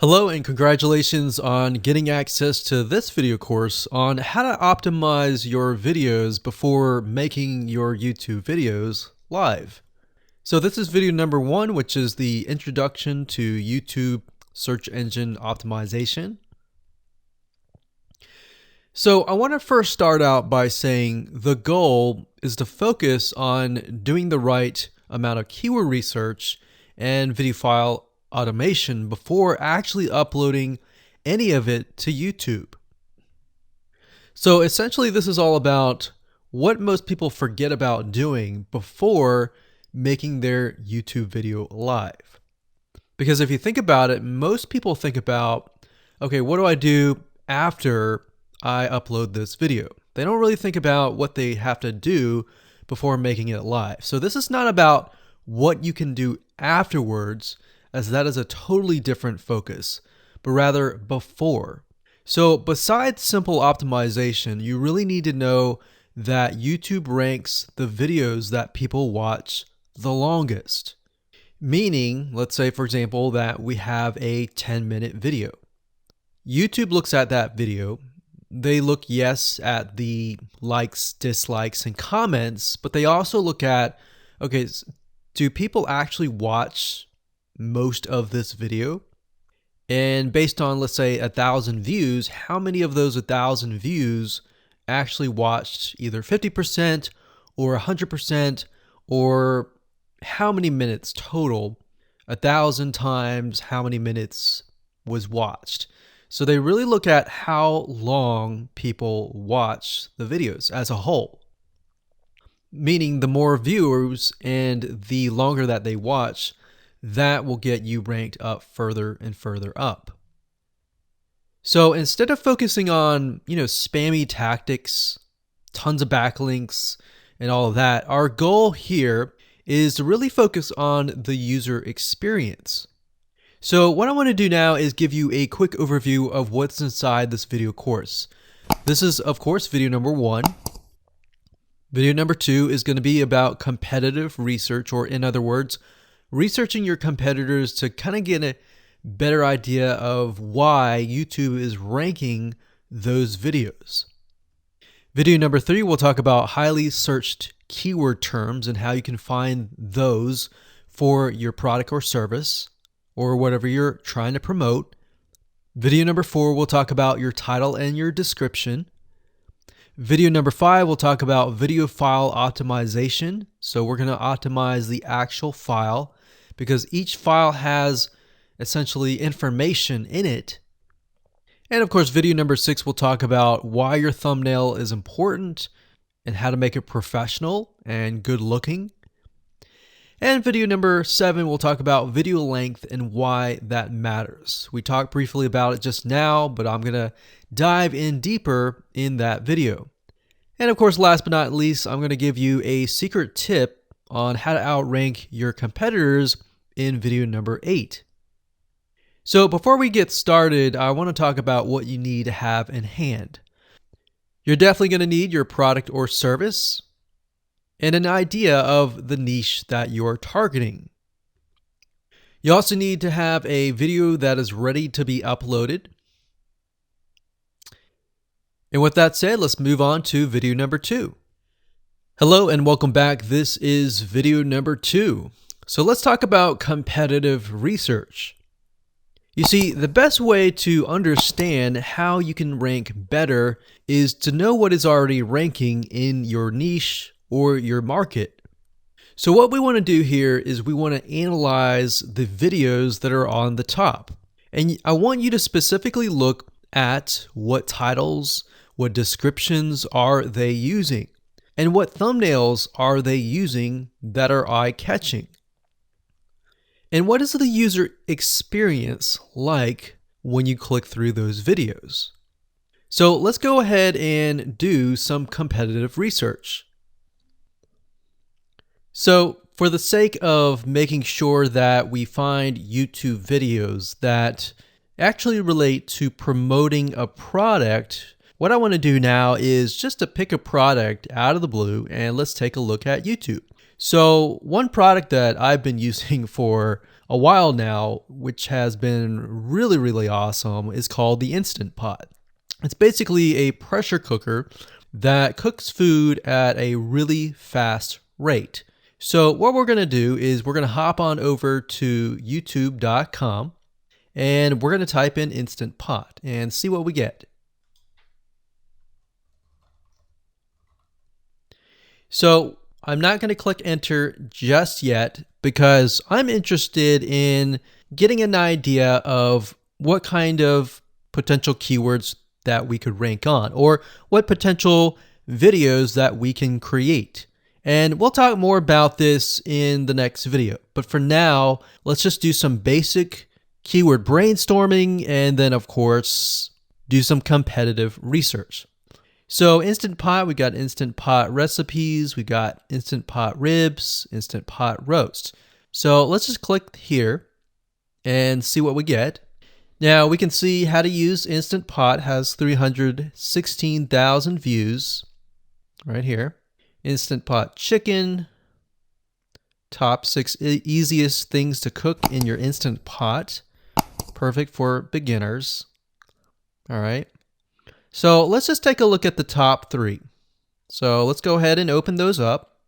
Hello and congratulations on getting access to this video course on how to optimize your videos before making your YouTube videos live. So this is video number 1, which is the introduction to YouTube search engine optimization. So I want to first start out by saying the goal is to focus on doing the right amount of keyword research and video file automation before actually uploading any of it to YouTube. So essentially this is all about what most people forget about doing before making their YouTube video live. Because if you think about it, most people think about, okay, what do I do after I upload this video? They don't really think about what they have to do before making it live. So this is not about what you can do afterwards, as that is a totally different focus, but rather before. So besides simple optimization, you really need to know that YouTube ranks the videos that people watch the longest. Meaning, let's say for example that we have a 10-minute video. YouTube looks at that video. They look, yes, at the likes, dislikes, and comments, but they also look at, okay, do people actually watch most of this video? And based on, let's say, 1,000 views, how many of those 1,000 views actually watched either 50% or 100%, or how many minutes total? 1,000 times how many minutes was watched. So they really look at how long people watch the videos as a whole. Meaning the more viewers and the longer that they watch, that will get you ranked up further and further up. So instead of focusing on, spammy tactics, tons of backlinks, and all of that, our goal here is to really focus on the user experience. So what I want to do now is give you a quick overview of what's inside this video course. This is, of course, video number 1. Video number 2 is going to be about competitive research, or in other words, researching your competitors to kind of get a better idea of why YouTube is ranking those videos. Video number 3, we'll talk about highly searched keyword terms and how you can find those for your product or service or whatever you're trying to promote. Video number 4, we'll talk about your title and your description. Video number 5, we'll talk about video file optimization. So we're going to optimize the actual file because each file has essentially information in it. And of course, video number 6, we'll talk about why your thumbnail is important and how to make it professional and good looking. And video number 7, we'll talk about video length and why that matters. We talked briefly about it just now, but I'm going to dive in deeper in that video. And of course, last but not least, I'm going to give you a secret tip on how to outrank your competitors in video number 8. So before we get started, I want to talk about what you need to have in hand. You're definitely going to need your product or service and an idea of the niche that you're targeting. You also need to have a video that is ready to be uploaded. And with that said, let's move on to video number 2. Hello and welcome back. This is video number 2. So let's talk about competitive research. You see, the best way to understand how you can rank better is to know what is already ranking in your niche or your market. So what we want to do here is we want to analyze the videos that are on the top. And I want you to specifically look at what titles, what descriptions are they using, and what thumbnails are they using that are eye-catching. And what is the user experience like when you click through those videos? So let's go ahead and do some competitive research. So for the sake of making sure that we find YouTube videos that actually relate to promoting a product, what I want to do now is just to pick a product out of the blue and let's take a look at YouTube. So one product that I've been using for a while now, which has been really, really awesome, is called the Instant Pot. It's basically a pressure cooker that cooks food at a really fast rate. So what we're going to do is we're going to hop on over to youtube.com and we're going to type in Instant Pot and see what we get. So I'm not going to click enter just yet because I'm interested in getting an idea of what kind of potential keywords that we could rank on, or what potential videos that we can create. And we'll talk more about this in the next video. But for now, let's just do some basic keyword brainstorming and then, of course, do some competitive research. So Instant Pot, we got Instant Pot recipes, we got Instant Pot ribs, Instant Pot roast. So let's just click here and see what we get. Now we can see how to use Instant Pot has 316,000 views right here. Instant Pot chicken, top 6 easiest things to cook in your Instant Pot. Perfect for beginners. All right. So let's just take a look at the top 3. So let's go ahead and open those up.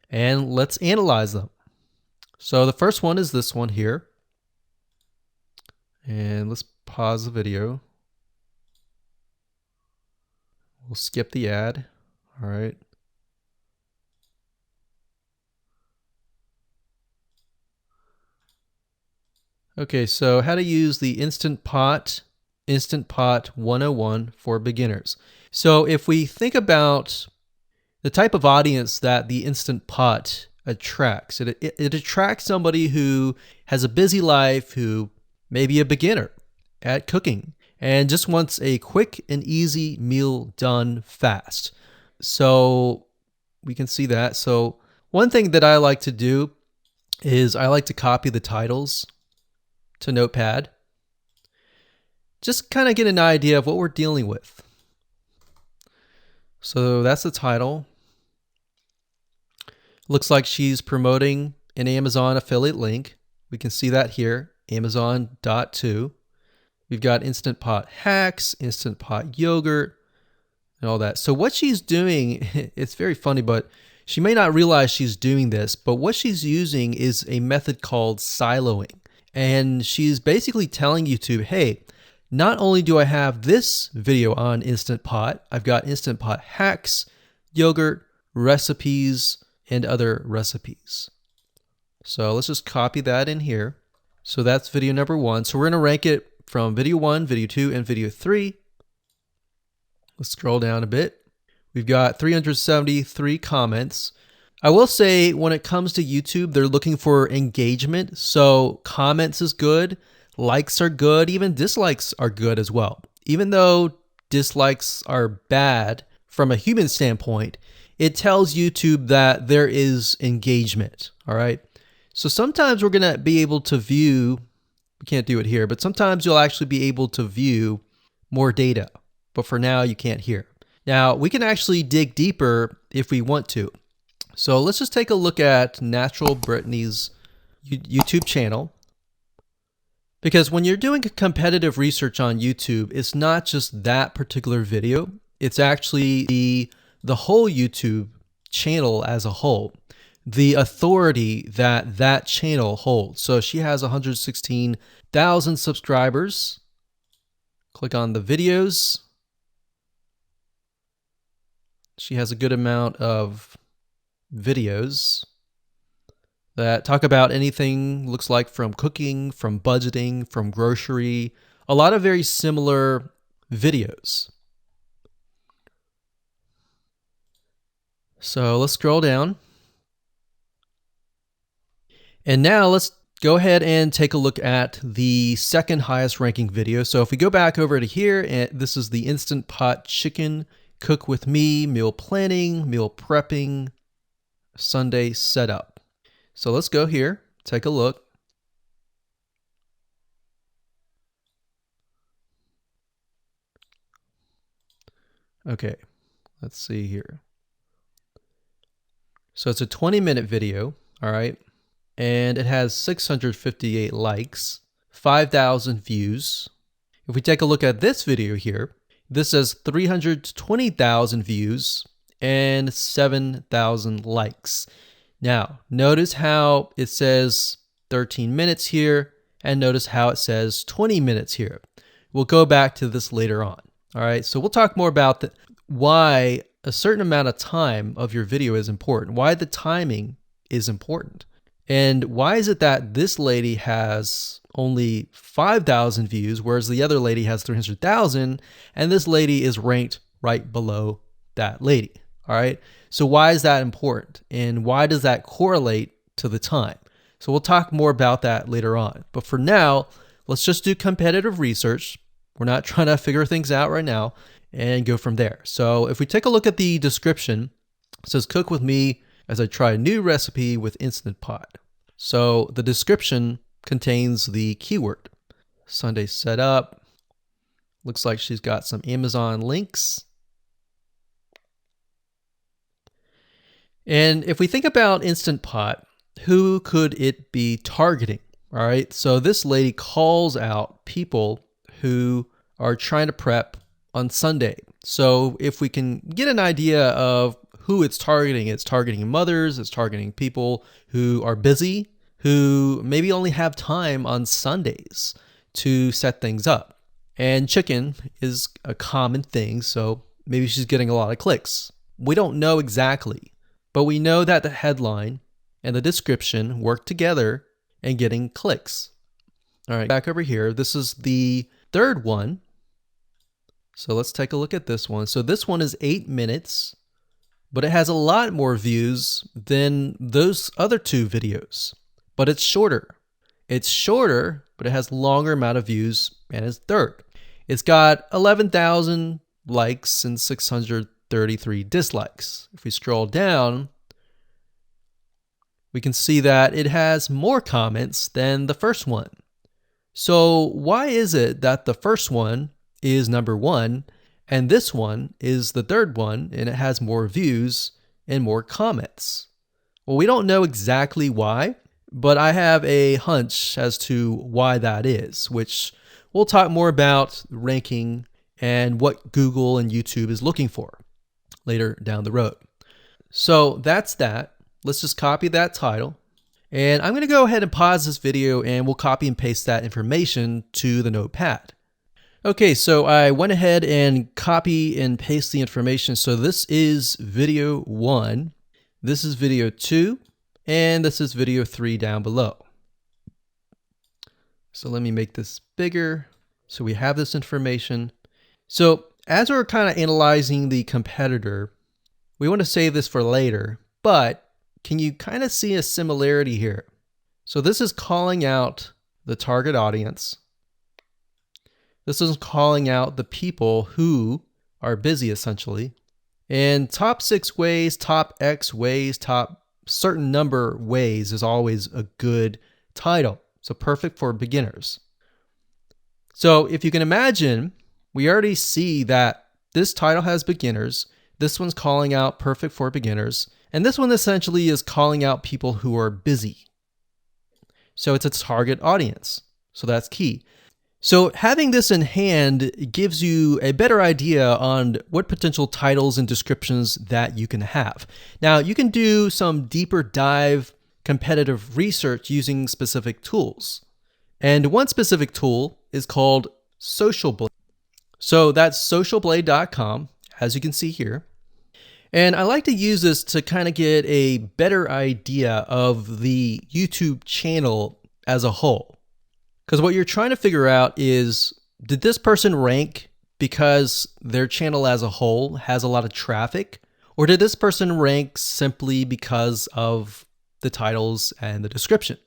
And let's analyze them. So the first one is this one here. And let's pause the video. We'll skip the ad. All right. Okay, so how to use the Instant Pot 101 for beginners. So if we think about the type of audience that the Instant Pot attracts, it attracts somebody who has a busy life, who may be a beginner at cooking and just wants a quick and easy meal done fast. So we can see that. So one thing that I like to do is I like to copy the titles to Notepad. Just kind of get an idea of what we're dealing with. So that's the title. Looks like she's promoting an Amazon affiliate link. We can see that here, Amazon.to. We've got Instant Pot hacks, Instant Pot yogurt, and all that. So what she's doing, it's very funny, but she may not realize she's doing this, but what she's using is a method called siloing. And she's basically telling YouTube, hey, not only do I have this video on Instant Pot, I've got Instant Pot hacks, yogurt, recipes, and other recipes. So let's just copy that in here. So that's video number 1. So we're going to rank it from video 1, video 2, and video 3. Let's scroll down a bit. We've got 373 comments. I will say when it comes to YouTube, they're looking for engagement. So comments is good, likes are good, even dislikes are good as well. Even though dislikes are bad from a human standpoint, it tells YouTube that there is engagement, all right? So sometimes we're going to be able to view, we can't do it here, but sometimes you'll actually be able to view more data. But for now, you can't hear. Now, we can actually dig deeper if we want to. So let's just take a look at Natural Brittany's YouTube channel. Because when you're doing competitive research on YouTube, it's not just that particular video. It's actually the whole YouTube channel as a whole. The authority that that channel holds. So she has 116,000 subscribers. Click on the videos. She has a good amount of videos that talk about anything, looks like from cooking, from budgeting, from grocery, a lot of very similar videos. So let's scroll down. And now let's go ahead and take a look at the second highest ranking video. So if we go back over to here, and this is the Instant Pot chicken, cook with me, meal planning, meal prepping, Sunday setup. So let's go here, take a look. Okay, let's see here. So it's a 20-minute video, all right? And it has 658 likes, 5,000 views. If we take a look at this video here, this has 320,000 views and 7,000 likes. Now, notice how it says 13 minutes here, and notice how it says 20 minutes here. We'll go back to this later on. All right, so we'll talk more about why a certain amount of time of your video is important, why the timing is important. And why is it that this lady has only 5,000 views, whereas the other lady has 300,000, and this lady is ranked right below that lady? All right. So why is that important? And why does that correlate to the time? So we'll talk more about that later on. But for now, let's just do competitive research. We're not trying to figure things out right now, and go from there. So if we take a look at the description, it says cook with me as I try a new recipe with Instant Pot. So the description contains the keyword. Sunday setup. Looks like she's got some Amazon links. And if we think about Instant Pot, who could it be targeting? All right, so this lady calls out people who are trying to prep on Sunday. So if we can get an idea of who it's targeting mothers, it's targeting people who are busy, who maybe only have time on Sundays to set things up. And chicken is a common thing, so maybe she's getting a lot of clicks. We don't know exactly, but we know that the headline and the description work together and getting clicks. All right, back over here. This is the third one. So let's take a look at this one. So this one is 8 minutes, but it has a lot more views than those other two videos, but it's shorter. It's shorter, but it has longer amount of views, and it's third. It's got 11,000 likes and 633 dislikes. If we scroll down, we can see that it has more comments than the first one. So why is it that the first one is number one and this one is the third one and it has more views and more comments? Well, we don't know exactly why, but I have a hunch as to why that is, which we'll talk more about ranking and what Google and YouTube is looking for later down the road. So that's that. Let's just copy that title. And I'm going to go ahead and pause this video and we'll copy and paste that information to the notepad. Okay, so I went ahead and copy and paste the information. So this is video 1, this is video 2, and this is video 3 down below. So let me make this bigger. So we have this information. So as we're kind of analyzing the competitor, we want to save this for later, but can you kind of see a similarity here? So this is calling out the target audience. This is calling out the people who are busy, essentially. And top 6 ways, top X ways, top certain number ways is always a good title. So perfect for beginners. So if you can imagine, we already see that this title has beginners. This one's calling out perfect for beginners. And this one essentially is calling out people who are busy. So it's a target audience. So that's key. So having this in hand gives you a better idea on what potential titles and descriptions that you can have. Now, you can do some deeper dive competitive research using specific tools. And one specific tool is called Social Blade. So that's socialblade.com, as you can see here. And I like to use this to kind of get a better idea of the YouTube channel as a whole. Because what you're trying to figure out is, did this person rank because their channel as a whole has a lot of traffic? Or did this person rank simply because of the titles and the description?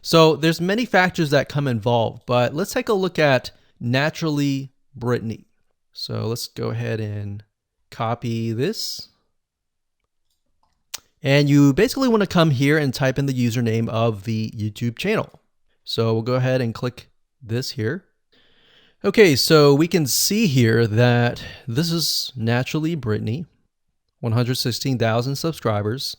So there's many factors that come involved, but let's take a look at Naturally Brittany. So let's go ahead and copy this. And you basically want to come here and type in the username of the YouTube channel. So we'll go ahead and click this here. Okay, so we can see here that this is Naturally Brittany, 116,000 subscribers.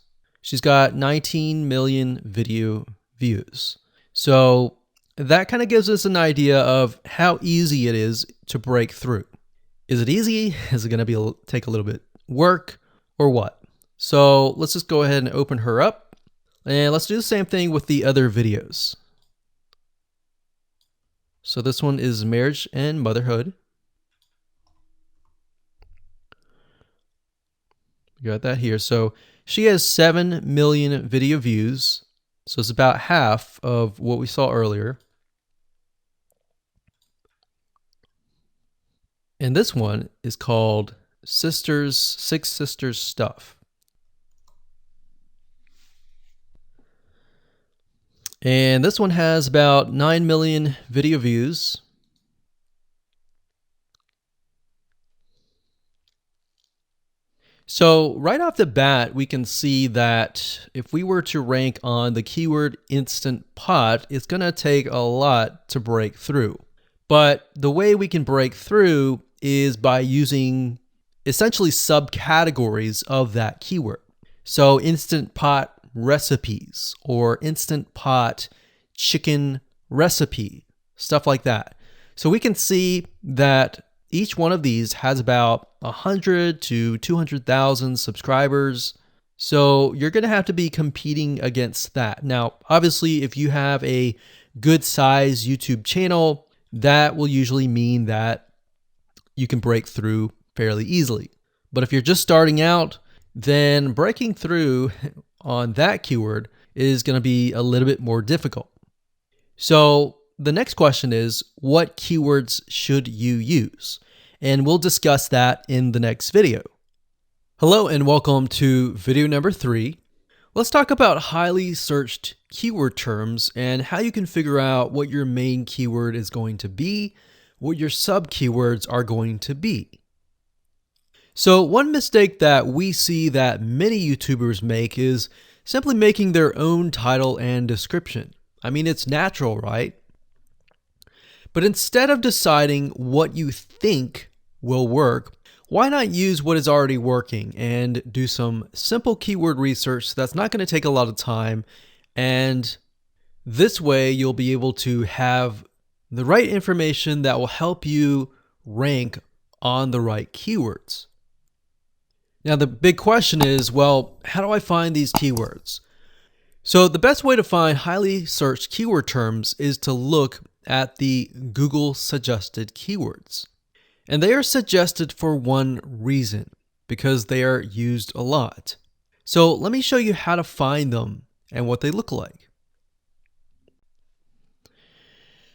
She's got 19 million video views. So that kind of gives us an idea of how easy it is to break through. Is it easy? Is it going to take a little bit work or what? So let's just go ahead and open her up, and let's do the same thing with the other videos. So this one is marriage and motherhood. We got that here. So she has 7 million video views. So it's about half of what we saw earlier. And this one is called Six Sisters Stuff. And this one has about 9 million video views. So right off the bat, we can see that if we were to rank on the keyword Instant Pot, it's going to take a lot to break through. But the way we can break through is by using essentially subcategories of that keyword. So Instant Pot recipes or Instant Pot chicken recipe, stuff like that. So we can see that each one of these has about 100 to 200,000 subscribers. So you're going to have to be competing against that. Now, obviously, if you have a good size YouTube channel, that will usually mean that you can break through fairly easily. But if you're just starting out, then breaking through on that keyword is going to be a little bit more difficult. So the next question is, what keywords should you use? And we'll discuss that in the next video. Hello and welcome to video number 3. Let's talk about highly searched keyword terms and how you can figure out what your main keyword is going to be, what your sub keywords are going to be. So one mistake that we see that many YouTubers make is simply making their own title and description. I mean, it's natural, right? But instead of deciding what you think will work, why not use what is already working and do some simple keyword research that's not going to take a lot of time, and this way you'll be able to have the right information that will help you rank on the right keywords. Now the big question is, well, how do I find these keywords? So the best way to find highly searched keyword terms is to look at the Google suggested keywords. And they are suggested for one reason, because they are used a lot. So let me show you how to find them and what they look like.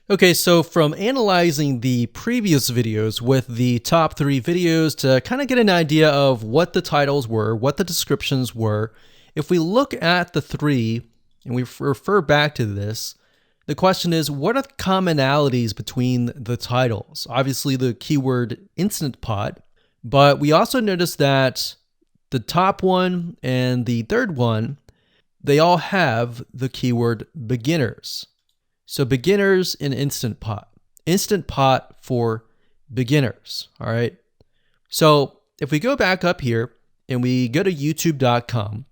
Okay, so from analyzing the previous videos with the top 3 videos to kind of get an idea of what the titles were, what the descriptions were, if we look at the 3 and we refer back to this, the question is, what are the commonalities between the titles? Obviously the keyword Instant Pot, but we also notice that the top one and the third one, they all have the keyword beginners. So beginners in Instant Pot. Instant Pot for beginners, all right? So if we go back up here and we go to youtube.com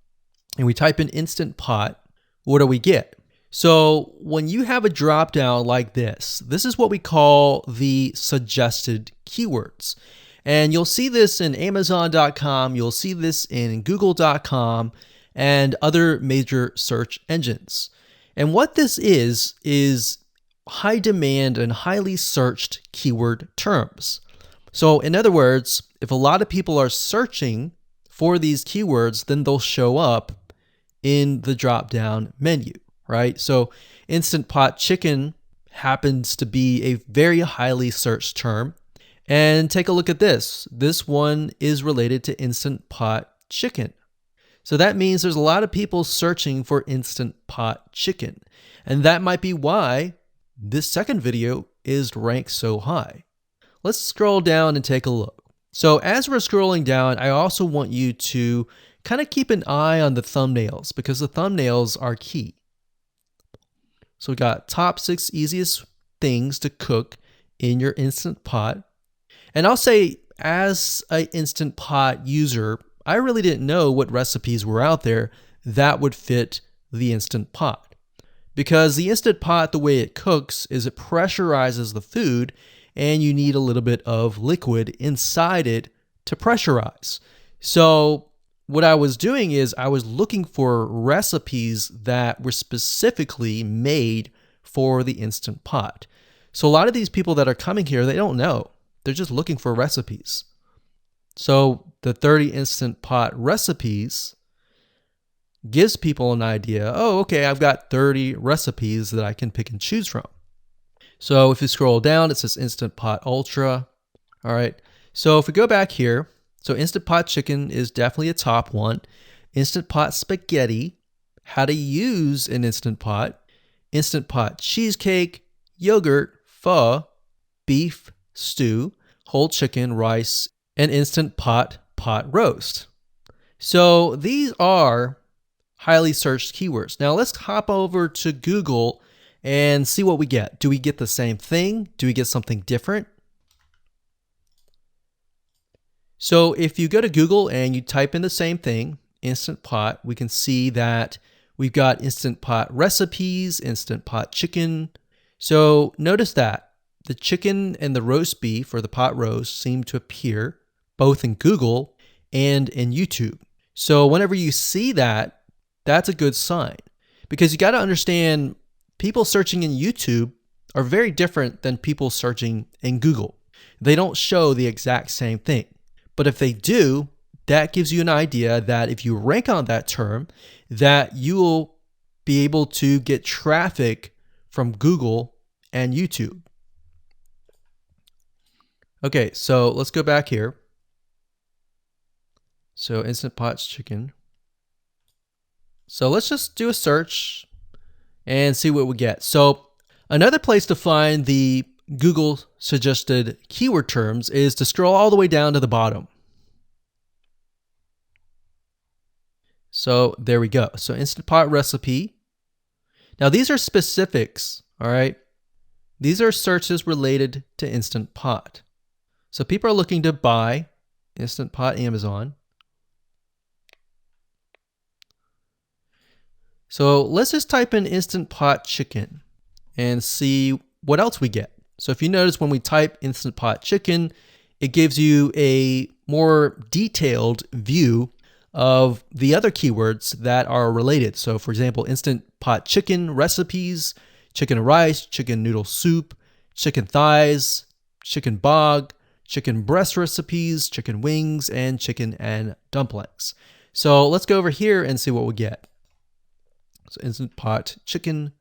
and we type in Instant Pot, what do we get? So when you have a drop down like this is what we call the suggested keywords. And you'll see this in Amazon.com, you'll see this in Google.com and other major search engines. And what this is high demand and highly searched keyword terms. So in other words, if a lot of people are searching for these keywords, then they'll show up in the drop down menu. Right? So Instant Pot chicken happens to be a very highly searched term. And take a look at this. This one is related to Instant Pot chicken. So that means there's a lot of people searching for Instant Pot chicken. And that might be why this second video is ranked so high. Let's scroll down and take a look. So as we're scrolling down, I also want you to kind of keep an eye on the thumbnails, because the thumbnails are key. So we got top 6 easiest things to cook in your Instant Pot. And I'll say, as an Instant Pot user, I really didn't know what recipes were out there that would fit the Instant Pot. Because the Instant Pot, the way it cooks is it pressurizes the food, and you need a little bit of liquid inside it to pressurize. So what I was doing is I was looking for recipes that were specifically made for the Instant Pot. So a lot of these people that are coming here, they don't know. They're just looking for recipes. So the 30 Instant Pot recipes gives people an idea. Oh, okay, I've got 30 recipes that I can pick and choose from. So if you scroll down, it says Instant Pot Ultra. All right. So if we go back here, so Instant Pot Chicken is definitely a top one. Instant Pot Spaghetti, how to use an Instant Pot. Instant Pot Cheesecake, Yogurt, Pho, Beef Stew, Whole Chicken, Rice, and Instant Pot Roast. So these are highly searched keywords. Now let's hop over to Google and see what we get. Do we get the same thing? Do we get something different? So if you go to Google and you type in the same thing, Instant Pot, we can see that we've got Instant Pot recipes, Instant Pot chicken. So notice that the chicken and the roast beef or the pot roast seem to appear both in Google and in YouTube. So whenever you see that, that's a good sign, because you got to understand people searching in YouTube are very different than people searching in Google. They don't show the exact same thing. But if they do, that gives you an idea that if you rank on that term, that you will be able to get traffic from Google and YouTube. Okay, so let's go back here. So Instant Pot Chicken. So let's just do a search and see what we get. So another place to find the Google suggested keyword terms is to scroll all the way down to the bottom. So there we go. So Instant Pot recipe. Now these are specifics, all right? These are searches related to Instant Pot. So people are looking to buy Instant Pot Amazon. So let's just type in Instant Pot Chicken and see what else we get. So if you notice when we type Instant Pot Chicken, it gives you a more detailed view of the other keywords that are related. So for example, Instant Pot Chicken recipes, chicken and rice, chicken noodle soup, chicken thighs, chicken bog, chicken breast recipes, chicken wings, and chicken and dumplings. So let's go over here and see what we get. So Instant Pot Chicken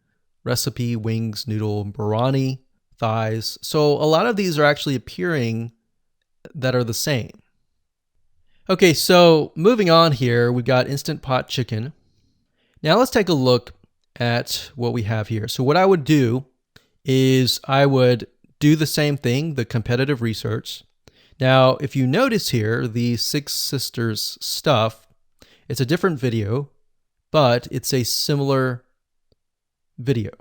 recipe, wings, noodle, biryani, thighs. So a lot of these are actually appearing that are the same. Okay, so moving on here, we've got Instant Pot Chicken. Now let's take a look at what we have here. So what I would do is I would do the same thing, the competitive research. Now, if you notice here, the Six Sisters stuff, it's a different video, but it's a similar video.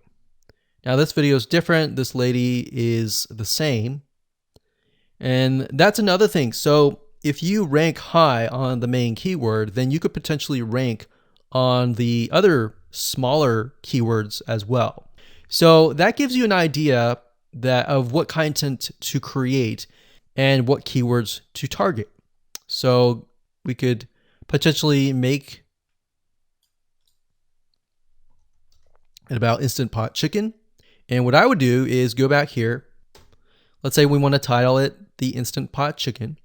Now this video is different. This lady is the same. And that's another thing. So if you rank high on the main keyword, then you could potentially rank on the other smaller keywords as well. So that gives you an idea of what content to create and what keywords to target. So we could potentially make it about Instant Pot Chicken. And what I would do is go back here. Let's say we want to title it the Instant Pot Chicken.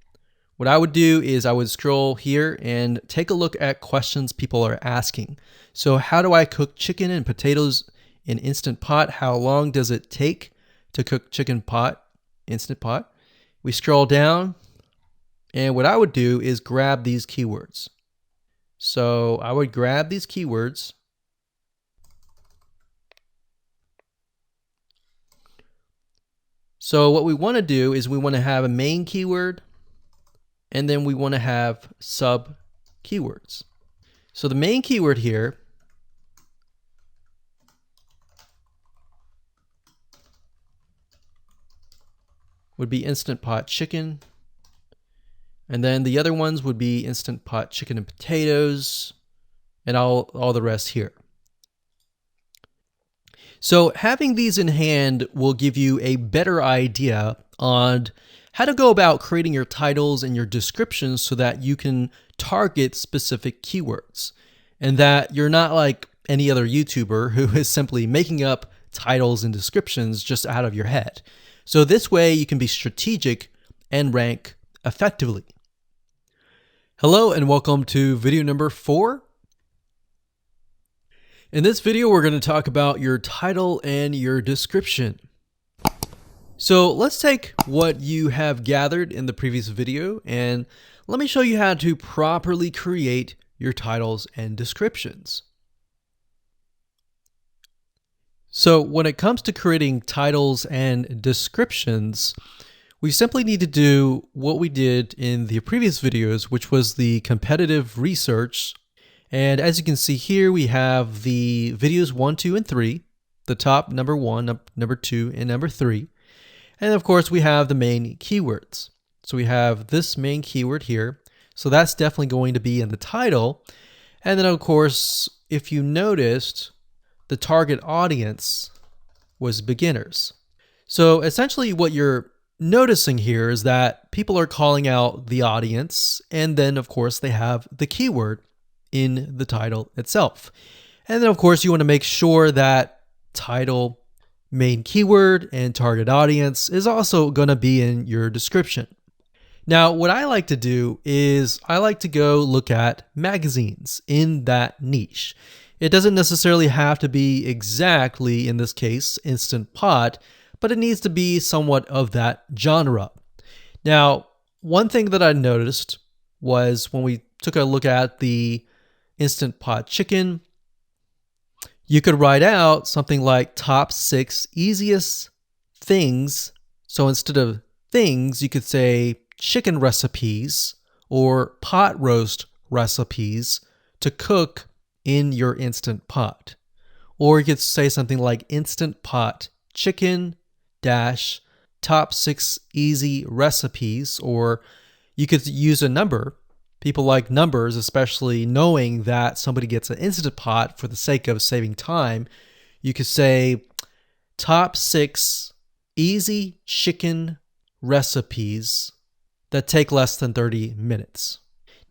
What I would do is I would scroll here and take a look at questions people are asking. So how do I cook chicken and potatoes in Instant Pot? How long does it take to cook chicken pot, Instant Pot? We scroll down, and what I would do is grab these keywords. So I would grab these keywords. So what we want to do is we want to have a main keyword, and then we want to have sub keywords. So the main keyword here would be Instant Pot Chicken. And then the other ones would be Instant Pot Chicken and potatoes, and all the rest here. So having these in hand will give you a better idea on how to go about creating your titles and your descriptions so that you can target specific keywords, and that you're not like any other YouTuber who is simply making up titles and descriptions just out of your head. So this way you can be strategic and rank effectively. Hello and welcome to video number 4. In this video, we're going to talk about your title and your description. So let's take what you have gathered in the previous video and let me show you how to properly create your titles and descriptions. So when it comes to creating titles and descriptions, we simply need to do what we did in the previous videos, which was the competitive research. And as you can see here, we have the videos 1, 2, and 3, the top number 1, number 2, and number 3. And of course, we have the main keywords. So we have this main keyword here. So that's definitely going to be in the title. And then of course, if you noticed, the target audience was beginners. So essentially what you're noticing here is that people are calling out the audience, and then of course they have the keyword in the title itself. And then of course you want to make sure that title, main keyword, and target audience is also going to be in your description. Now what I like to do is I like to go look at magazines in that niche. It doesn't necessarily have to be exactly, in this case, Instant Pot, but it needs to be somewhat of that genre. Now, one thing that I noticed was when we took a look at the Instant Pot chicken, you could write out something like top 6 easiest things. So instead of things, you could say chicken recipes or pot roast recipes to cook in your Instant Pot. Or you could say something like Instant Pot chicken dash top 6 easy recipes, or you could use a number. People like numbers, especially knowing that somebody gets an Instant Pot for the sake of saving time. You could say top 6 easy chicken recipes that take less than 30 minutes.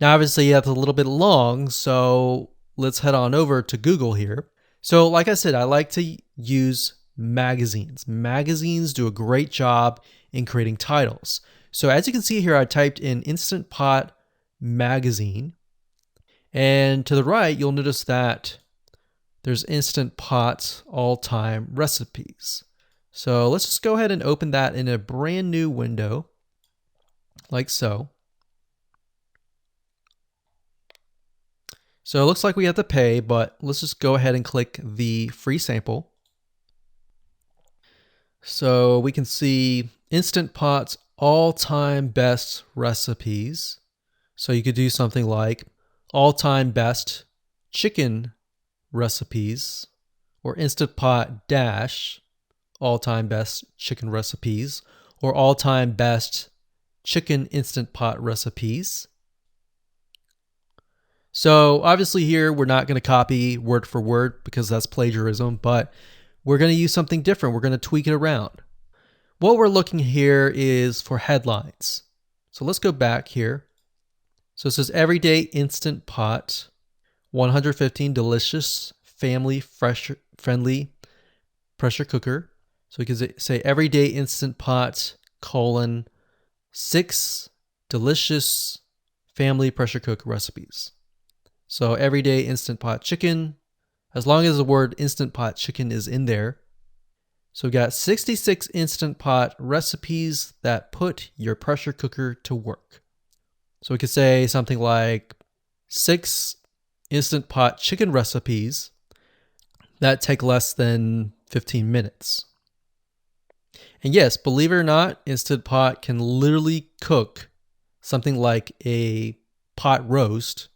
Now obviously that's a little bit long, so let's head on over to Google here. So like I said, I like to use magazines. Magazines do a great job in creating titles. So as you can see here, I typed in Instant Pot magazine. And to the right, you'll notice that there's Instant Pot all-time recipes. So let's just go ahead and open that in a brand new window, like so. So it looks like we have to pay, but let's just go ahead and click the free sample. So we can see Instant Pot's all-time best recipes. So you could do something like all-time best chicken recipes, or Instant Pot dash all-time best chicken recipes, or all-time best chicken Instant Pot recipes. So obviously here we're not going to copy word for word because that's plagiarism, but we're going to use something different. We're going to tweak it around. What we're looking here is for headlines. So let's go back here. So it says everyday Instant Pot, 115 delicious, family friendly pressure cooker. So we can say everyday Instant Pot, 6 delicious family pressure cook recipes. So everyday Instant Pot chicken, as long as the word Instant Pot chicken is in there. So we got 66 Instant Pot recipes that put your pressure cooker to work. So we could say something like 6 Instant Pot chicken recipes that take less than 15 minutes. And yes, believe it or not, Instant Pot can literally cook something like a pot roast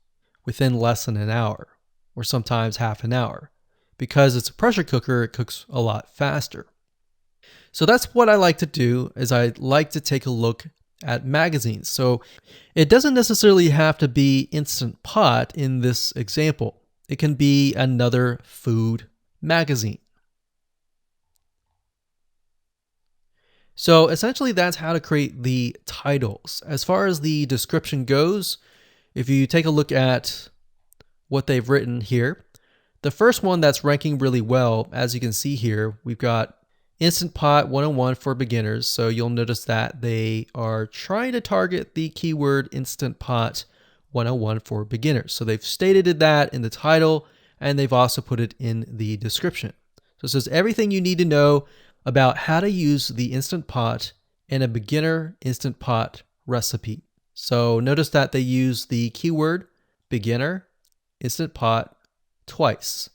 within less than an hour, or sometimes half an hour. Because it's a pressure cooker, it cooks a lot faster. So that's what I like to do, is I like to take a look at magazines. So it doesn't necessarily have to be Instant Pot in this example. It can be another food magazine. So essentially that's how to create the titles. As far as the description goes, if you take a look at what they've written here, the first one that's ranking really well, as you can see here, we've got Instant Pot 101 for beginners. So you'll notice that they are trying to target the keyword Instant Pot 101 for beginners. So they've stated that in the title, and they've also put it in the description. So it says everything you need to know about how to use the Instant Pot in a beginner Instant Pot recipe. So notice that they use the keyword beginner Instant Pot twice.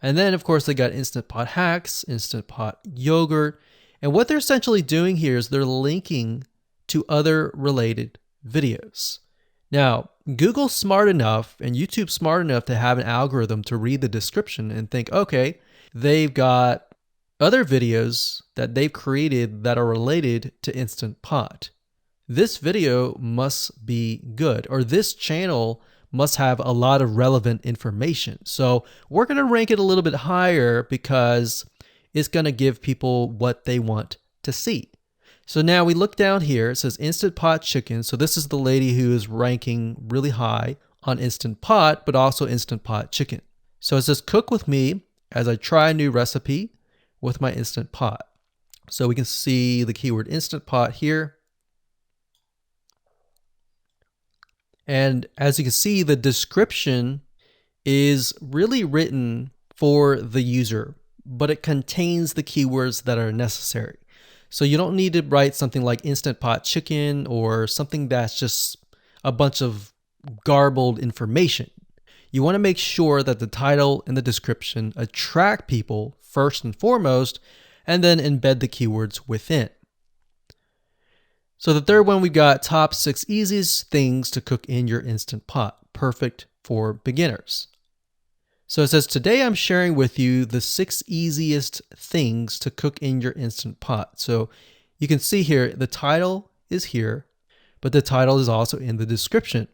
And then, of course, they got Instant Pot hacks, Instant Pot yogurt. And what they're essentially doing here is they're linking to other related videos. Now, Google's smart enough and YouTube's smart enough to have an algorithm to read the description and think, okay, they've got other videos that they've created that are related to Instant Pot. This video must be good, or this channel must have a lot of relevant information. So we're going to rank it a little bit higher because it's going to give people what they want to see. So now we look down here, it says Instant Pot Chicken. So this is the lady who is ranking really high on Instant Pot, but also Instant Pot Chicken. So it says cook with me as I try a new recipe with my Instant Pot. So we can see the keyword Instant Pot here. And as you can see, the description is really written for the user, but it contains the keywords that are necessary. So you don't need to write something like Instant Pot Chicken or something that's just a bunch of garbled information. You want to make sure that the title and the description attract people first and foremost, and then embed the keywords within. So the third one, we've got top 6 easiest things to cook in your Instant Pot, perfect for beginners. So it says, today I'm sharing with you the 6 easiest things to cook in your Instant Pot. So you can see here, the title is here, but the title is also in the description.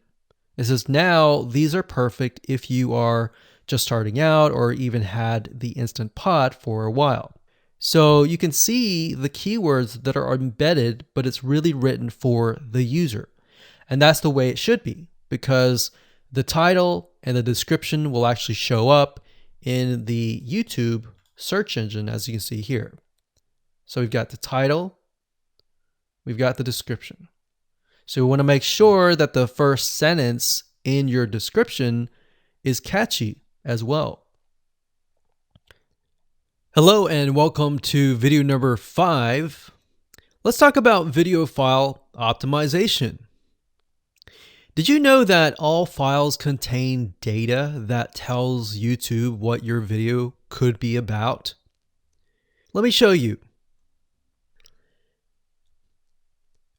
It says, now these are perfect if you are just starting out or even had the Instant Pot for a while. So you can see the keywords that are embedded, but it's really written for the user. And that's the way it should be, because the title and the description will actually show up in the YouTube search engine, as you can see here. So we've got the title, we've got the description. So we want to make sure that the first sentence in your description is catchy as well. Hello and welcome to video number 5. Let's talk about video file optimization. Did you know that all files contain data that tells YouTube what your video could be about? Let me show you.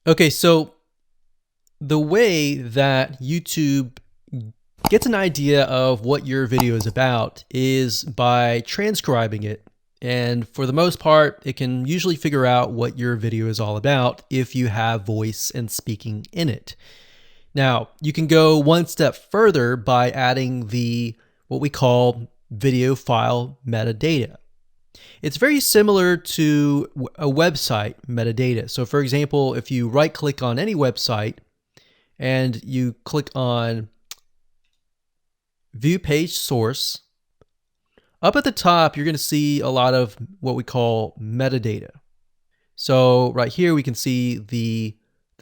Okay, so the way that YouTube gets an idea of what your video is about is by transcribing it. And for the most part, it can usually figure out what your video is all about if you have voice and speaking in it. Now, you can go one step further by adding what we call video file metadata. It's very similar to a website metadata. So for example, if you right click on any website and you click on View Page Source, up at the top, you're going to see a lot of what we call metadata. So right here, we can see the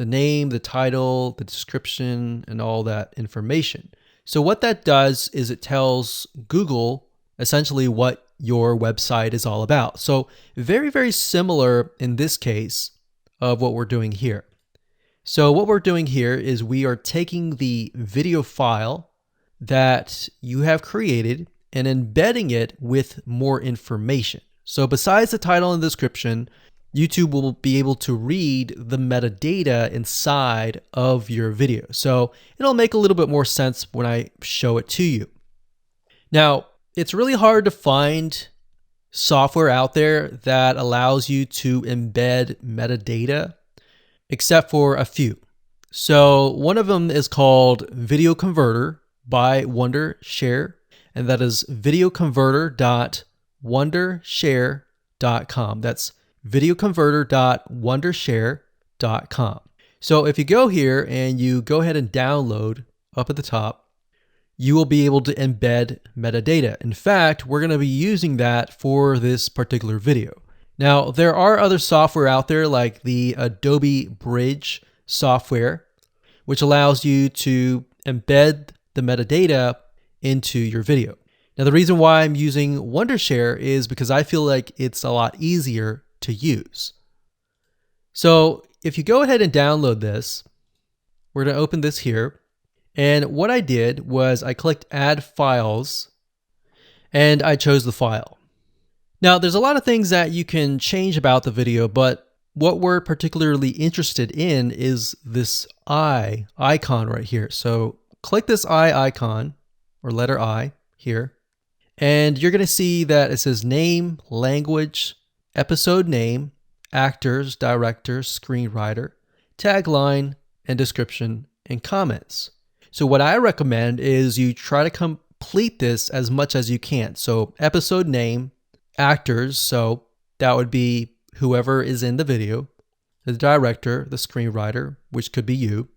name, the title, the description, and all that information. So what that does is it tells Google essentially what your website is all about. So very, very similar in this case of what we're doing here. So what we're doing here is we are taking the video file that you have created and embedding it with more information. So besides the title and description, YouTube will be able to read the metadata inside of your video. So it'll make a little bit more sense when I show it to you. Now, it's really hard to find software out there that allows you to embed metadata, except for a few. So one of them is called Video Converter by Wondershare. and that is videoconverter.wondershare.com. That's videoconverter.wondershare.com. So if you go here and you go ahead and download up at the top, you will be able to embed metadata. In fact, we're going to be using that for this particular video. Now, there are other software out there like the Adobe Bridge software, which allows you to embed the metadata into your video. Now, the reason why I'm using Wondershare is because I feel like it's a lot easier to use. So if you go ahead and download this, we're going to open this here. And what I did was I clicked Add Files, and I chose the file. Now, there's a lot of things that you can change about the video, but what we're particularly interested in is this eye icon right here. So click this eye icon, or letter I here, and you're going to see that it says name, language, episode name, actors, directors, screenwriter, tagline, and description, and comments. So what I recommend is you try to complete this as much as you can. So episode name, actors, so that would be whoever is in the video, the director, the screenwriter, which could be you,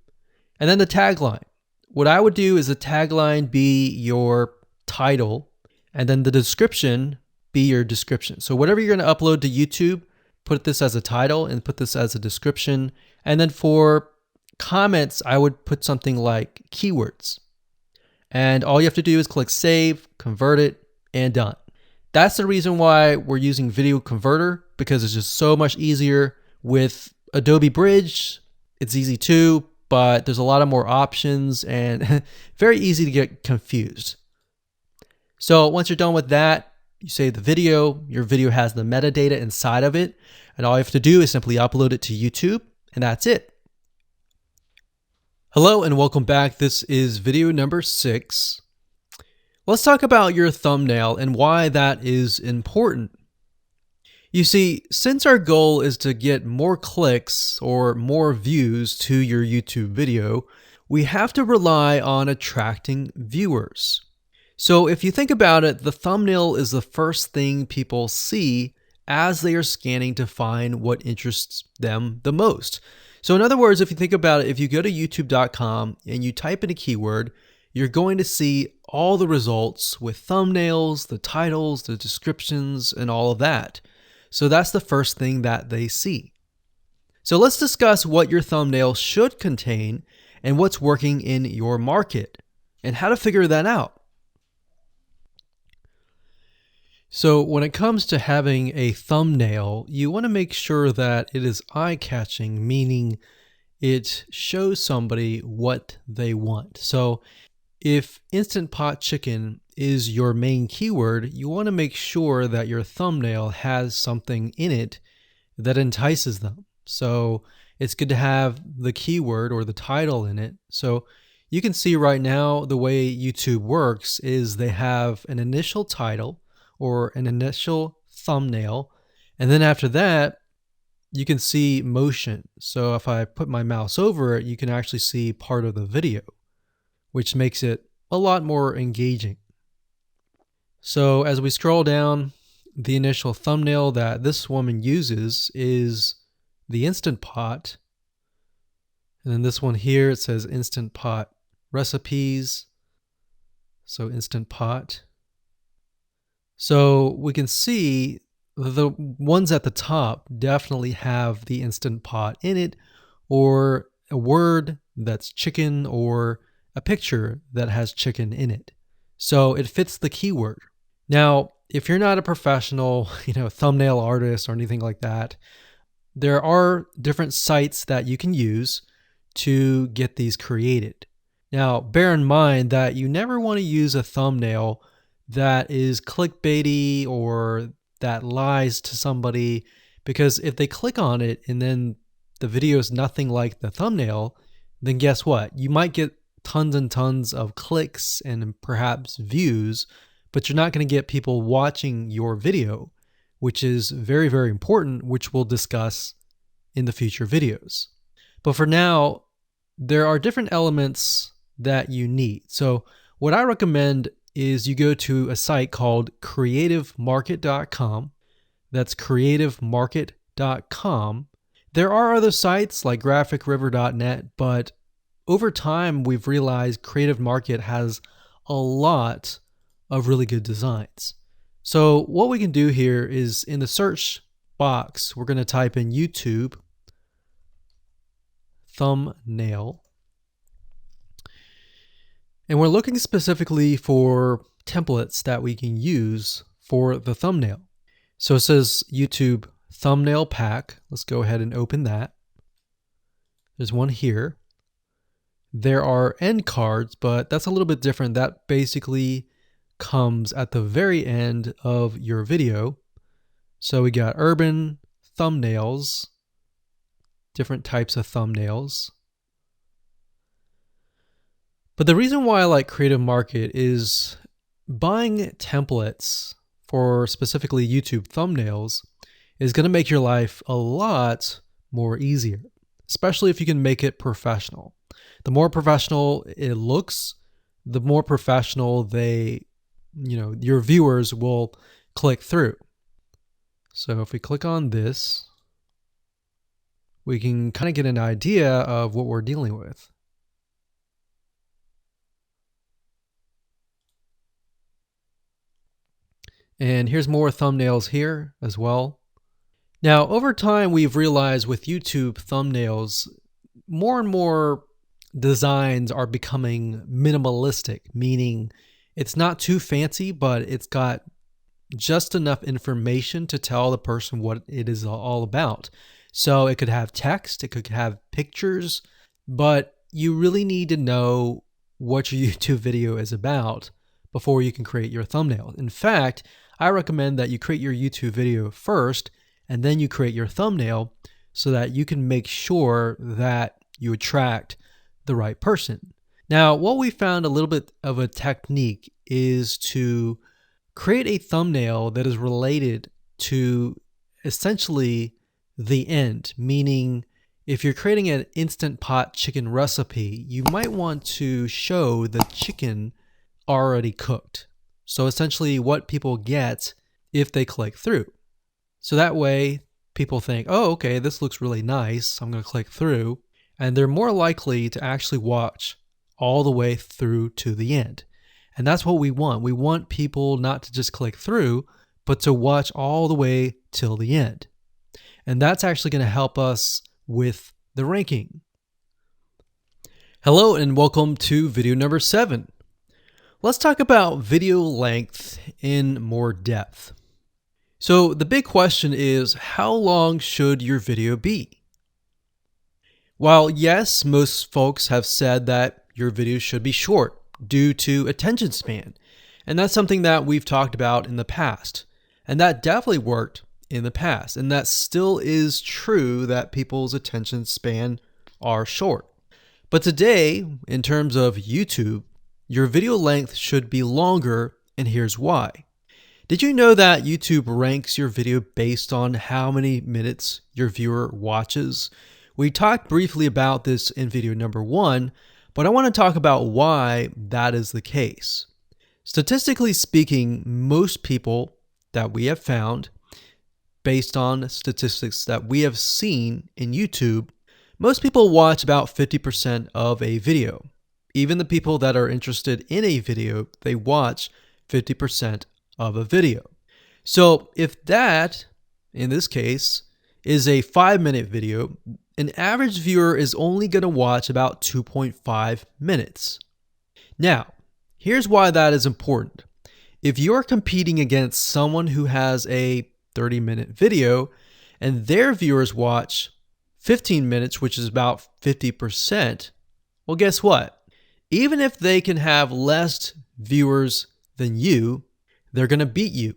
and then the tagline. What I would do is the tagline be your title, and then the description be your description. So whatever you're going to upload to YouTube, put this as a title and put this as a description. And then for comments, I would put something like keywords. And all you have to do is click save, convert it, and done. That's the reason why we're using Video Converter, because it's just so much easier. With Adobe Bridge, it's easy too, but there's a lot of more options and very easy to get confused. So once you're done with that, you save the video, your video has the metadata inside of it, and all you have to do is simply upload it to YouTube, and that's it. Hello and welcome back. This is video number 6. Let's talk about your thumbnail and why that is important. You see, since our goal is to get more clicks or more views to your YouTube video, we have to rely on attracting viewers. So if you think about it, the thumbnail is the first thing people see as they are scanning to find what interests them the most. So in other words, if you think about it, if you go to youtube.com and you type in a keyword, you're going to see all the results with thumbnails, the titles, the descriptions, and all of that. So that's the first thing that they see. So let's discuss what your thumbnail should contain and what's working in your market and how to figure that out. So when it comes to having a thumbnail, you want to make sure that it is eye-catching, meaning it shows somebody what they want. So if Instant Pot Chicken is your main keyword, you want to make sure that your thumbnail has something in it that entices them. So it's good to have the keyword or the title in it. So you can see right now the way YouTube works is they have an initial title or an initial thumbnail, and then after that you can see motion. So if I put my mouse over it, you can actually see part of the video, which makes it a lot more engaging. So as we scroll down, the initial thumbnail that this woman uses is the Instant Pot. And then this one here, it says Instant Pot recipes. So Instant Pot. So we can see the ones at the top definitely have the Instant Pot in it, or a word that's chicken, or a picture that has chicken in it. So it fits the keyword. Now, if you're not a professional, thumbnail artist or anything like that, there are different sites that you can use to get these created. Now, bear in mind that you never want to use a thumbnail that is clickbaity or that lies to somebody, because if they click on it and then the video is nothing like the thumbnail, then guess what? You might get tons and tons of clicks and perhaps views, but you're not going to get people watching your video, which is very, very important, which we'll discuss in the future videos. But for now, there are different elements that you need. So what I recommend is you go to a site called creativemarket.com. That's creativemarket.com. There are other sites like graphicriver.net, but over time we've realized Creative Market has a lot of really good designs. So what we can do here is in the search box, we're going to type in YouTube thumbnail. And we're looking specifically for templates that we can use for the thumbnail. So it says YouTube thumbnail pack. Let's go ahead and open that. There's one here. There are end cards, but that's a little bit different. That basically comes at the very end of your video. So we got urban thumbnails, different types of thumbnails. But the reason why I like Creative Market is buying templates for specifically YouTube thumbnails is going to make your life a lot more easier, especially if you can make it professional. The more professional it looks, the more professional your viewers will click through. So if we click on this, we can kind of get an idea of what we're dealing with. And here's more thumbnails here as well. Now, over time, we've realized with YouTube thumbnails, more and more designs are becoming minimalistic, meaning it's not too fancy, but it's got just enough information to tell the person what it is all about. So it could have text, it could have pictures, but you really need to know what your YouTube video is about before you can create your thumbnail. In fact, I recommend that you create your YouTube video first and then you create your thumbnail so that you can make sure that you attract the right person. Now, what we found a little bit of a technique is to create a thumbnail that is related to essentially the end, meaning if you're creating an Instant Pot chicken recipe, you might want to show the chicken already cooked. So essentially what people get if they click through. So that way people think, oh, okay, this looks really nice. I'm going to click through. And they're more likely to actually watch all the way through to the end. And that's what we want. We want people not to just click through, but to watch all the way till the end. And that's actually going to help us with the ranking. Hello and welcome to video number 7. Let's talk about video length in more depth. So the big question is, how long should your video be? While yes, most folks have said that your video should be short due to attention span, and that's something that we've talked about in the past, and that definitely worked in the past, and that still is true that people's attention span are short. But today, in terms of YouTube, your video length should be longer, and here's why. Did you know that YouTube ranks your video based on how many minutes your viewer watches? We talked briefly about this in video number 1, but I want to talk about why that is the case. Statistically speaking, most people that we have found, based on statistics that we have seen in YouTube, most people watch about 50% of a video. Even the people that are interested in a video, they watch 50% of a video. So if that, in this case, is a 5-minute video, an average viewer is only going to watch about 2.5 minutes. Now, here's why that is important. If you're competing against someone who has a 30-minute video and their viewers watch 15 minutes, which is about 50%, well, guess what? Even if they can have less viewers than you, they're going to beat you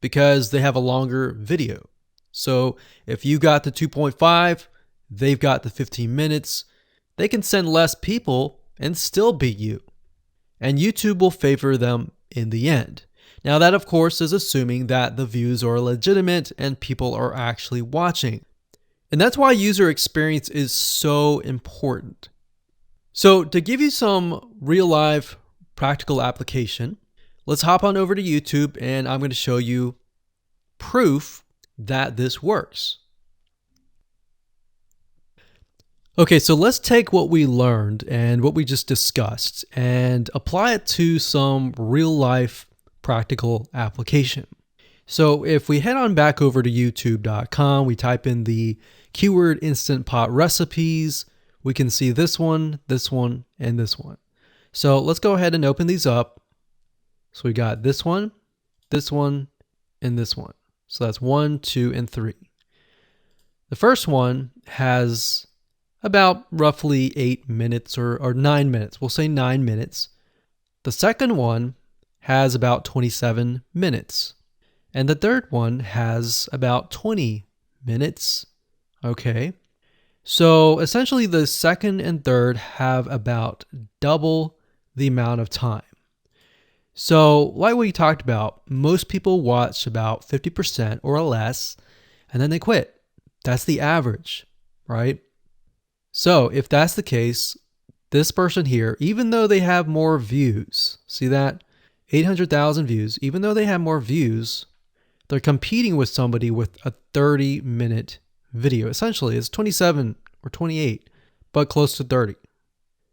because they have a longer video. So if you got the 2.5, they've got the 15 minutes, they can send less people and still beat you. And YouTube will favor them in the end. Now that of course is assuming that the views are legitimate and people are actually watching. And that's why user experience is so important. So to give you some real life practical application, let's hop on over to YouTube and I'm going to show you proof that this works. Okay, so let's take what we learned and what we just discussed and apply it to some real life practical application. So if we head on back over to youtube.com, we type in the keyword Instant Pot recipes, we can see this one, and this one. So let's go ahead and open these up. So we got this one, and this one. So that's 1, 2, and 3. The first one has about roughly 8 minutes or 9 minutes. We'll say 9 minutes. The second one has about 27 minutes. And the third one has about 20 minutes. Okay. So essentially the second and third have about double the amount of time. So like we talked about, most people watch about 50% or less, and then they quit. That's the average, right? So if that's the case, this person here, even though they have more views, see that? 800,000 views, even though they have more views, they're competing with somebody with a 30-minute video. Essentially, it's 27 or 28, but close to 30.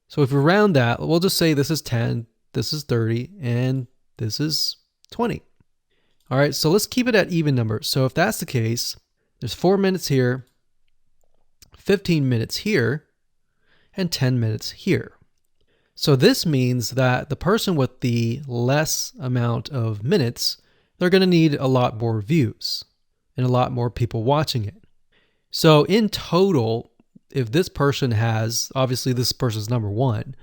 So if we round that, we'll just say this is 10, this is 30, and this is 20. All right, so let's keep it at even numbers. So if that's the case, there's 4 minutes here, 15 minutes here, and 10 minutes here. So this means that the person with the less amount of minutes, they're going to need a lot more views and a lot more people watching it. So in total, if this person has, obviously this person's number one,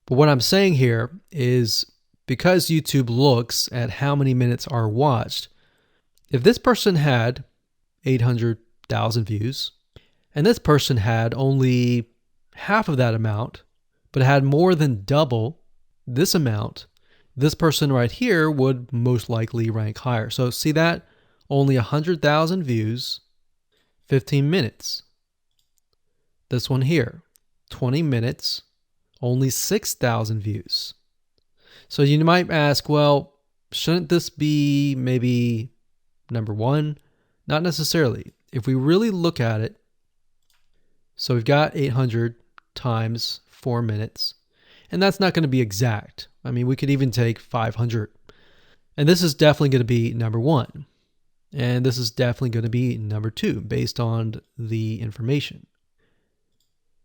but what I'm saying here is because YouTube looks at how many minutes are watched, if this person had 800,000 views, and this person had only half of that amount, but had more than double this amount, this person right here would most likely rank higher. So see that? Only 100,000 views, 15 minutes. This one here, 20 minutes, only 6,000 views. So you might ask, well, shouldn't this be maybe number one? Not necessarily. If we really look at it, so we've got 800 times 4 minutes, and that's not going to be exact. I mean, we could even take 500. And this is definitely going to be number one. And this is definitely going to be number two based on the information.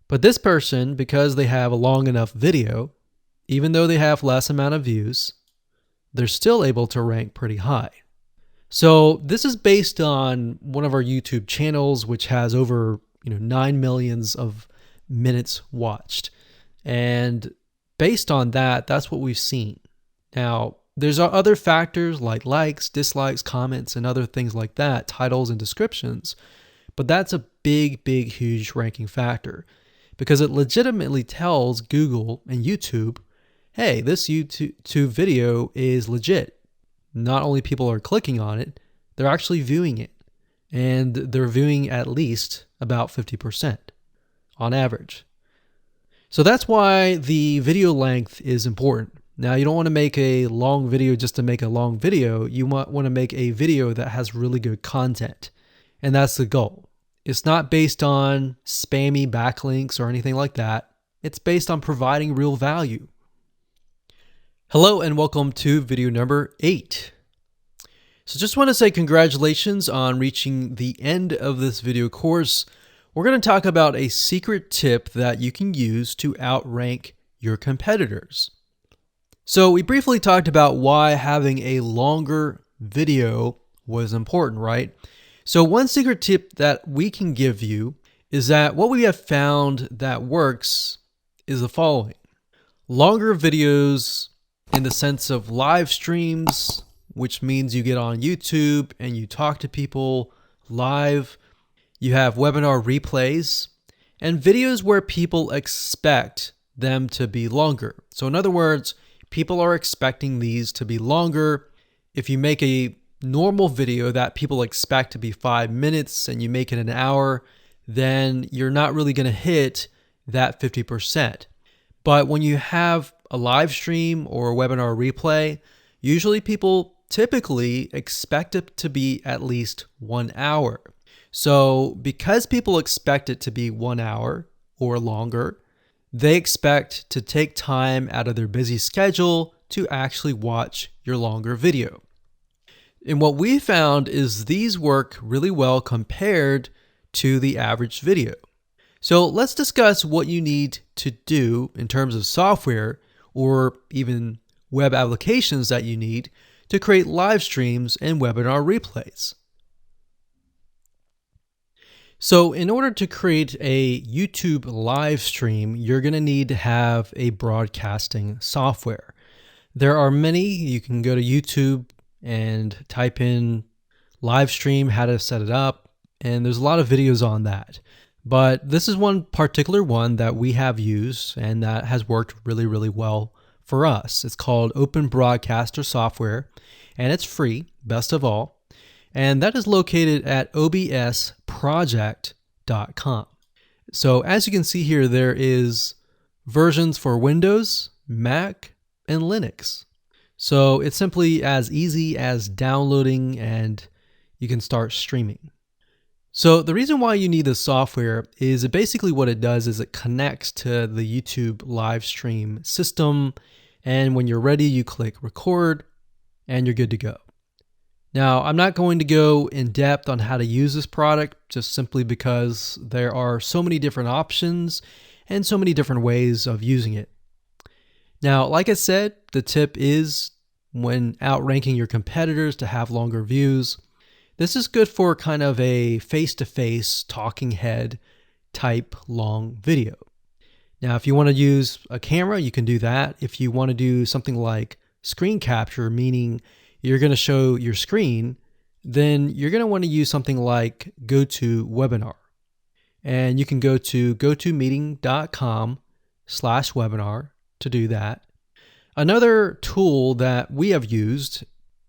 But this person, because they have a long enough video, even though they have less amount of views, they're still able to rank pretty high. So this is based on one of our YouTube channels, which has over 9 million of minutes watched. And based on that, that's what we've seen. Now, there's other factors like likes, dislikes, comments, and other things like that, titles and descriptions. But that's a big, huge ranking factor because it legitimately tells Google and YouTube, hey, this YouTube video is legit. Not only people are clicking on it, they're actually viewing it. And they're viewing at least about 50% on average. So that's why the video length is important. Now, you don't want to make a long video just to make a long video. You might want to make a video that has really good content. And that's the goal. It's not based on spammy backlinks or anything like that. It's based on providing real value. Hello and welcome to video number 8. So just want to say congratulations on reaching the end of this video course. We're going to talk about a secret tip that you can use to outrank your competitors. So we briefly talked about why having a longer video was important, right? So one secret tip that we can give you is that what we have found that works is the following. Longer videos in the sense of live streams, which means you get on YouTube and you talk to people live. You have webinar replays and videos where people expect them to be longer. So in other words, people are expecting these to be longer. If you make a normal video that people expect to be 5 minutes and you make it an hour, then you're not really going to hit that 50%. But when you have a live stream or a webinar replay, Usually people typically expect it to be at least 1 hour. So because people expect it to be 1 hour or longer, they expect to take time out of their busy schedule to actually watch your longer video. And what we found is these work really well compared to the average video. So let's discuss what you need to do in terms of software or even web applications that you need to create live streams and webinar replays. So in order to create a YouTube live stream, you're going to need to have a broadcasting software. There are many. You can go to YouTube and type in live stream, how to set it up, and there's a lot of videos on that. But this is one particular one that we have used and that has worked really, really well for us. It's called Open Broadcaster Software, and it's free, best of all. And that is located at obsproject.com. So as you can see here, there is versions for Windows, Mac, and Linux. So it's simply as easy as downloading and you can start streaming. So the reason why you need this software is basically what it does is it connects to the YouTube live stream system. And when you're ready, you click record and you're good to go. Now, I'm not going to go in depth on how to use this product just simply because there are so many different options and so many different ways of using it. Now, like I said, the tip is when outranking your competitors to have longer views. This is good for kind of a face-to-face talking head type long video. Now, if you want to use a camera, you can do that. If you want to do something like screen capture, meaning you're going to show your screen, then you're going to want to use something like GoToWebinar. And you can go to gotomeeting.com/webinar to do that. Another tool that we have used,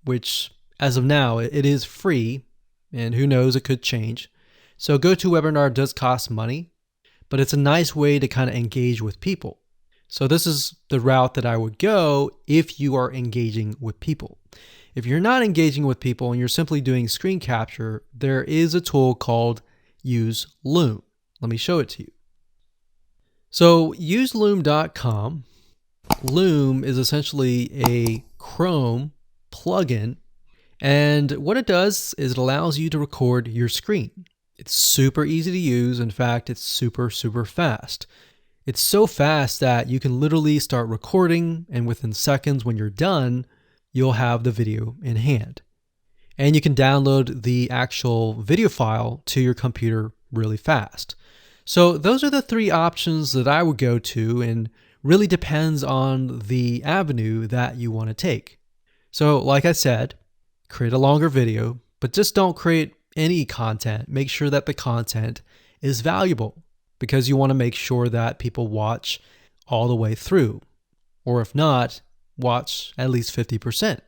which as of now, it is free, and who knows, it could change. So GoToWebinar does cost money, but it's a nice way to kind of engage with people. So this is the route that I would go if you are engaging with people. If you're not engaging with people and you're simply doing screen capture, there is a tool called Use Loom. Let me show it to you. So useloom.com. Loom is essentially a Chrome plugin, and what it does is it allows you to record your screen. It's super easy to use. In fact, it's super, super fast. It's so fast that you can literally start recording, and within seconds when you're done, you'll have the video in hand. And you can download the actual video file to your computer really fast. So those are the three options that I would go to, and really depends on the avenue that you want to take. So like I said, create a longer video, but just don't create any content. Make sure that the content is valuable, because you want to make sure that people watch all the way through, or if not, watch at least 50%.